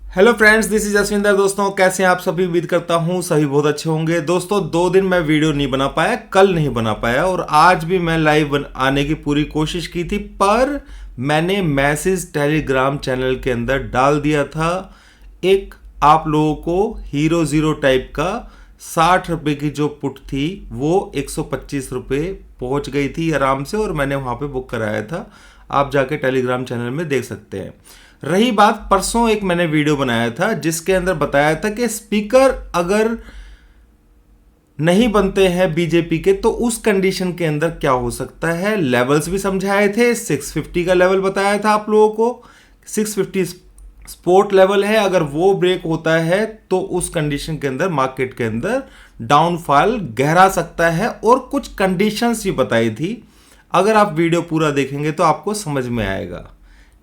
Hello friends, this is Jaswinder. दोस्तों कैसे हैं आप सभी? उम्मीद करता हूं सभी बहुत अच्छे होंगे। दोस्तों 2 दिन मैं वीडियो नहीं बना पाया, कल नहीं बना पाया और आज भी मैं लाइव आने की पूरी कोशिश की थी, पर मैंने मैसेज टेलीग्राम चैनल के अंदर डाल दिया था एक आप लोगों को हीरो जीरो टाइप का 60 रुपये की जो पुट थी वो 125 रुपये पहुंच गई थी आराम से, और मैंने वहां पे बुक कराया था। आप जाके टेलीग्राम चैनल में देख सकते हैं। रही बात, परसों एक मैंने वीडियो बनाया था जिसके अंदर बताया था कि स्पीकर अगर नहीं बनते हैं बीजेपी के तो उस कंडीशन के अंदर क्या हो सकता है। लेवल्स भी समझाए थे, 650 का लेवल बताया था आप लोगों को। 650 स्पोर्ट लेवल है, अगर वो ब्रेक होता है तो उस कंडीशन के अंदर मार्केट के अंदर डाउनफॉल गहरा सकता है, और कुछ कंडीशंस भी बताई थी। अगर आप वीडियो पूरा देखेंगे तो आपको समझ में आएगा।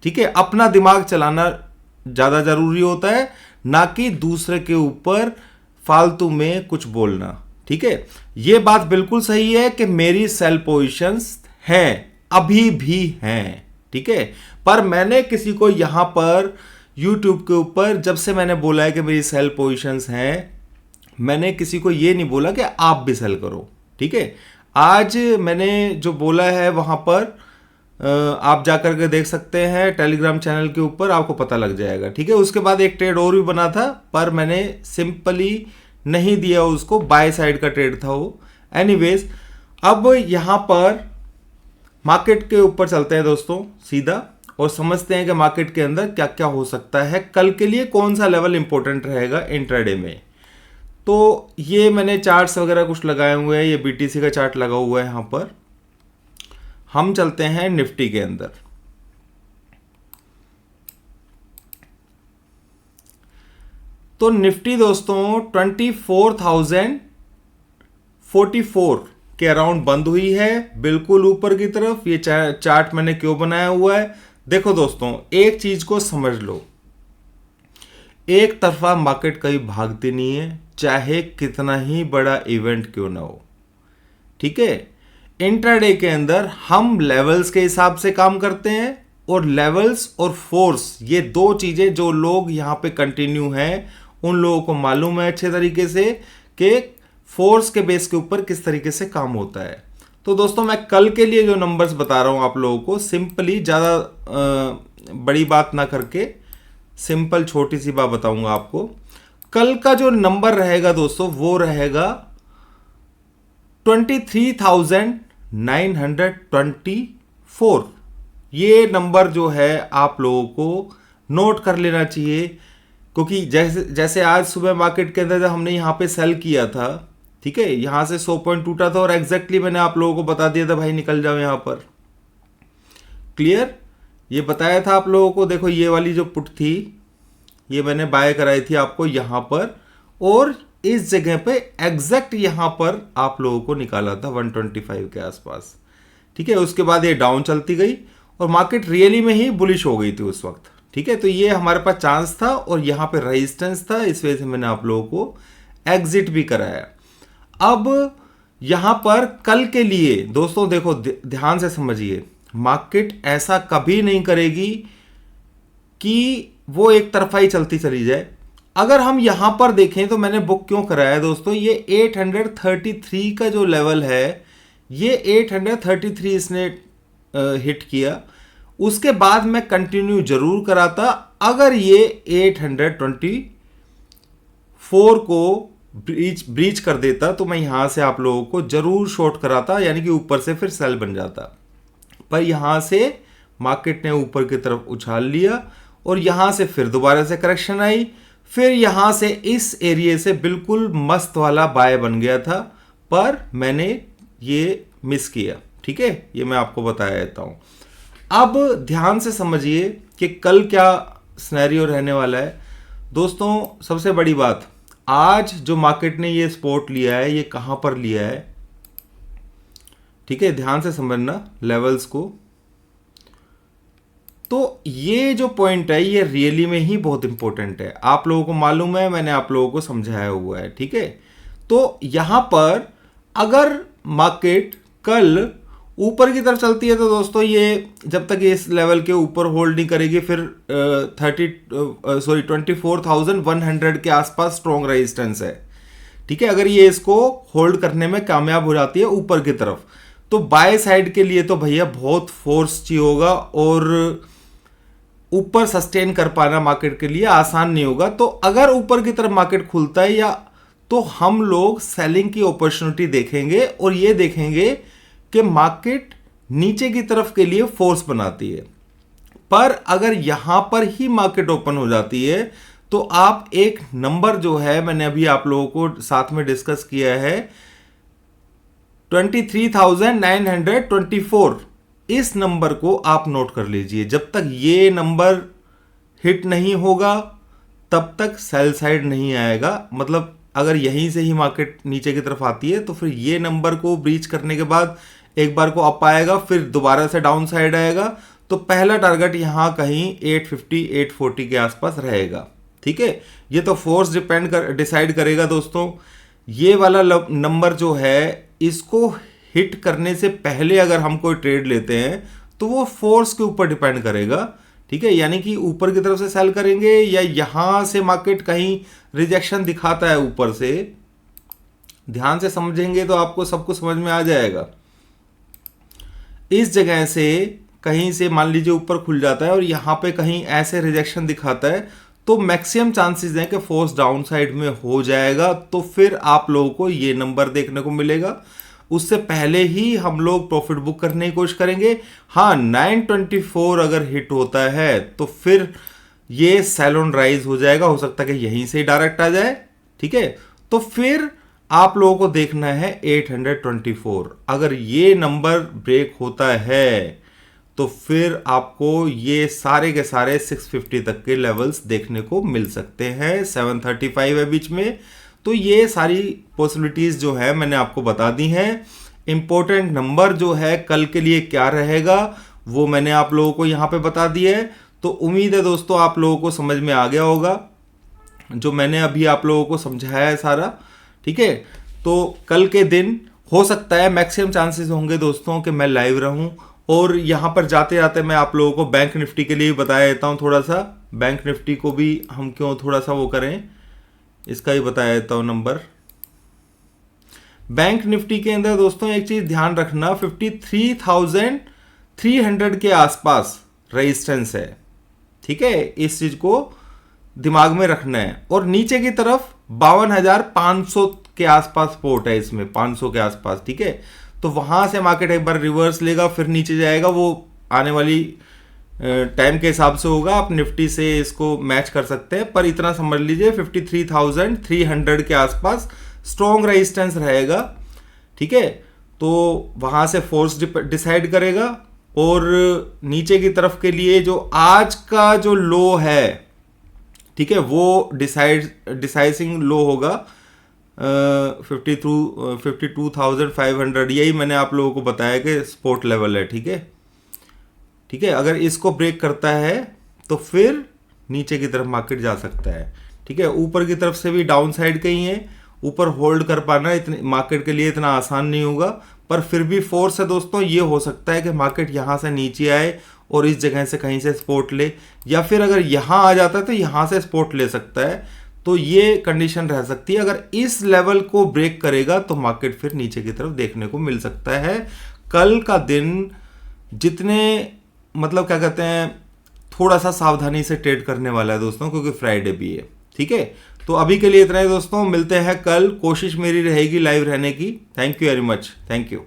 ठीक है, अपना दिमाग चलाना ज्यादा जरूरी होता है, ना कि दूसरे के ऊपर फालतू में कुछ बोलना। ठीक है, यह बात बिल्कुल सही है कि मेरी सेल पोजीशंस हैं, अभी भी हैं। ठीक है, पर मैंने किसी को यहां पर YouTube के ऊपर जब से मैंने बोला है कि मेरी सेल पोजीशंस हैं, मैंने किसी को यह नहीं बोला कि आप भी सेल करो। ठीक है, आज मैंने जो बोला है वहां पर आप जाकर के देख सकते हैं टेलीग्राम चैनल के ऊपर, आपको पता लग जाएगा। ठीक है, उसके बाद एक ट्रेड और भी बना था, पर मैंने सिंपली नहीं दिया उसको, बाय साइड का ट्रेड था वो। एनीवेज, अब यहां पर मार्केट के ऊपर चलते हैं दोस्तों सीधा, और समझते हैं कि मार्केट के अंदर क्या क्या हो सकता है, कल के लिए कौन सा लेवल इंपॉर्टेंट रहेगा इंट्राडे में। तो ये मैंने चार्ट्स वगैरह कुछ लगाए हुए हैं, ये बीटीसी का चार्ट लगा हुआ है यहां पर। हम चलते हैं निफ्टी के अंदर। तो निफ्टी दोस्तों 24,044 के अराउंड बंद हुई है, बिल्कुल ऊपर की तरफ। ये चार्ट मैंने क्यों बनाया हुआ है, देखो दोस्तों, एक चीज को समझ लो, एक तरफा मार्केट कभी भागती नहीं है, चाहे कितना ही बड़ा इवेंट क्यों ना हो। ठीक है, इंट्राडे के अंदर हम लेवल्स के हिसाब से काम करते हैं, और लेवल्स और फोर्स, ये दो चीजें जो लोग यहां पे कंटिन्यू हैं उन लोगों को मालूम है अच्छे तरीके से कि फोर्स के बेस के ऊपर किस तरीके से काम होता है। तो दोस्तों मैं कल के लिए जो नंबर्स बता रहा हूं आप लोगों को, सिंपली ज्यादा बड़ी बात ना करके सिंपल छोटी सी बात बताऊंगा आपको। कल का जो नंबर रहेगा दोस्तों वो रहेगा 23,924। ये नंबर जो है आप लोगों को नोट कर लेना चाहिए, क्योंकि जैसे जैसे आज सुबह मार्केट के अंदर जब हमने यहाँ पे सेल किया था, ठीक है, यहाँ से 100 पॉइंट टूटा था और एग्जैक्टली मैंने आप लोगों को बता दिया था भाई निकल जाओ यहाँ पर। क्लियर, ये बताया था आप लोगों को। देखो ये वाली जो पुट थी ये मैंने बाय कराई थी आपको यहाँ पर, और इस जगह पे एग्जैक्ट यहां पर आप लोगों को निकाला था 125 के आसपास। ठीक है, उसके बाद ये डाउन चलती गई और मार्केट रियली में ही बुलिश हो गई थी उस वक्त। ठीक है, तो ये हमारे पास चांस था और यहां पे रेजिस्टेंस था, इस वजह से मैंने आप लोगों को एग्जिट भी कराया। अब यहां पर कल के लिए दोस्तों देखो, ध्यान से समझिए, मार्केट ऐसा कभी नहीं करेगी कि वो एक तरफा ही चलती चली जाए। अगर हम यहां पर देखें तो मैंने बुक क्यों कराया दोस्तों, ये 833 का जो लेवल है, ये 833 इसने हिट किया। उसके बाद मैं कंटिन्यू जरूर कराता, अगर ये 824 को ब्रीच कर देता तो मैं यहां से आप लोगों को जरूर शॉर्ट कराता, यानी कि ऊपर से फिर सेल बन जाता। पर यहां से मार्केट ने ऊपर की तरफ उछाल लिया और यहां से फिर दोबारा से करेक्शन आई, फिर यहां से इस एरिया से बिल्कुल मस्त वाला बाय बन गया था, पर मैंने ये मिस किया। ठीक है, ये मैं आपको बता देता हूं। अब ध्यान से समझिए कि कल क्या सिनेरियो रहने वाला है दोस्तों। सबसे बड़ी बात, आज जो मार्केट ने ये सपोर्ट लिया है, ये कहां पर लिया है, ठीक है, ध्यान से समझना लेवल्स को। तो ये जो पॉइंट है ये रियली में ही बहुत इंपॉर्टेंट है, आप लोगों को मालूम है, मैंने आप लोगों को समझाया हुआ है। ठीक है, तो यहां पर अगर मार्केट कल ऊपर की तरफ चलती है तो दोस्तों ये जब तक इस लेवल के ऊपर होल्ड नहीं करेगी फिर 24,100 के आसपास स्ट्रॉन्ग रेजिस्टेंस है। ठीक है, अगर ये इसको होल्ड करने में कामयाब हो जाती है ऊपर की तरफ तो बाय साइड के लिए तो भैया बहुत फोर्स चाहिए होगा और ऊपर सस्टेन कर पाना मार्केट के लिए आसान नहीं होगा। तो अगर ऊपर की तरफ मार्केट खुलता है या तो हम लोग सेलिंग की अपॉर्चुनिटी देखेंगे और ये देखेंगे कि मार्केट नीचे की तरफ के लिए फोर्स बनाती है। पर अगर यहां पर ही मार्केट ओपन हो जाती है तो आप एक नंबर जो है मैंने अभी आप लोगों को साथ में डिस्कस किया है 23,924, इस नंबर को आप नोट कर लीजिए। जब तक ये नंबर हिट नहीं होगा तब तक सेल साइड नहीं आएगा। मतलब अगर यहीं से ही मार्केट नीचे की तरफ आती है तो फिर ये नंबर को ब्रीच करने के बाद एक बार को अप आएगा फिर दोबारा से डाउन साइड आएगा। तो पहला टारगेट यहां कहीं 850 840 के आसपास रहेगा। ठीक है, ये तो फोर्स डिसाइड करेगा दोस्तों। ये वाला नंबर जो है इसको हिट करने से पहले अगर हम कोई ट्रेड लेते हैं तो वो फोर्स के ऊपर डिपेंड करेगा। ठीक है, यानी कि ऊपर की तरफ से सेल करेंगे या यहां से मार्केट कहीं रिजेक्शन दिखाता है ऊपर से, ध्यान से समझेंगे तो आपको सब कुछ समझ में आ जाएगा। इस जगह से कहीं से मान लीजिए ऊपर खुल जाता है और यहां पे कहीं ऐसे रिजेक्शन दिखाता है तो मैक्सिमम चांसेस हैं कि फोर्स डाउन साइड में हो जाएगा। तो फिर आप लोगों को ये नंबर देखने को मिलेगा। उससे पहले ही हम लोग प्रॉफिट बुक करने की कोशिश करेंगे। हाँ, 924 अगर हिट होता है तो फिर ये सेल ऑन राइज हो जाएगा, हो सकता है कि यहीं से ही डायरेक्ट आ जाए। ठीक है, तो फिर आप लोगों को देखना है 824। अगर ये नंबर ब्रेक होता है तो फिर आपको ये सारे के सारे 650 तक के लेवल्स देखने को मिल सकते हैं। 735 है बीच में। तो ये सारी पॉसिबिलिटीज जो है मैंने आपको बता दी हैं। इंपॉर्टेंट नंबर जो है कल के लिए क्या रहेगा वो मैंने आप लोगों को यहाँ पे बता दिया है। तो उम्मीद है दोस्तों आप लोगों को समझ में आ गया होगा जो मैंने अभी आप लोगों को समझाया है सारा। ठीक है, तो कल के दिन हो सकता है मैक्सिमम चांसेस होंगे दोस्तों कि मैं लाइव रहूं। और यहाँ पर जाते जाते मैं आप लोगों को बैंक निफ्टी के लिए बता देता हूँ थोड़ा सा। बैंक निफ्टी को भी हम क्यों थोड़ा सा वो करें, इसका ही बता देता हूँ नंबर। बैंक निफ्टी के अंदर दोस्तों एक चीज ध्यान रखना, 53,300 के आसपास रेजिस्टेंस है। ठीक है, इस चीज को दिमाग में रखना है। और नीचे की तरफ 52,500 के आसपास सपोर्ट है इसमें, 500 के आसपास। ठीक है, तो वहां से मार्केट एक बार रिवर्स लेगा फिर नीचे जाएगा, वो आने वाली टाइम के हिसाब से होगा। आप निफ्टी से इसको मैच कर सकते हैं, पर इतना समझ लीजिए 53,300 के आसपास स्ट्रॉन्ग रेजिस्टेंस रहेगा। ठीक है, तो वहां से फोर्स डिसाइड करेगा। और नीचे की तरफ के लिए जो आज का जो लो है, ठीक है, वो डिसाइसिंग लो होगा 52,500। यही मैंने आप लोगों को बताया कि सपोर्ट लेवल है। ठीक है, ठीक है, अगर इसको ब्रेक करता है तो फिर नीचे की तरफ मार्केट जा सकता है। ठीक है, ऊपर की तरफ से भी डाउन साइड कहीं है, ऊपर होल्ड कर पाना इतने मार्केट के लिए इतना आसान नहीं होगा, पर फिर भी फोर्स है दोस्तों। ये हो सकता है कि मार्केट यहां से नीचे आए और इस जगह से कहीं से सपोर्ट ले, या फिर अगर यहां आ जाता है तो यहां से सपोर्ट ले सकता है। तो ये कंडीशन रह सकती है। अगर इस लेवल को ब्रेक करेगा तो मार्केट फिर नीचे की तरफ देखने को मिल सकता है। कल का दिन जितने मतलब क्या कहते हैं थोड़ा सा सावधानी से ट्रेड करने वाला है दोस्तों, क्योंकि फ्राइडे भी है। ठीक है, तो अभी के लिए इतना ही दोस्तों, मिलते हैं कल। कोशिश मेरी रहेगी लाइव रहने की। Thank you very much, thank you.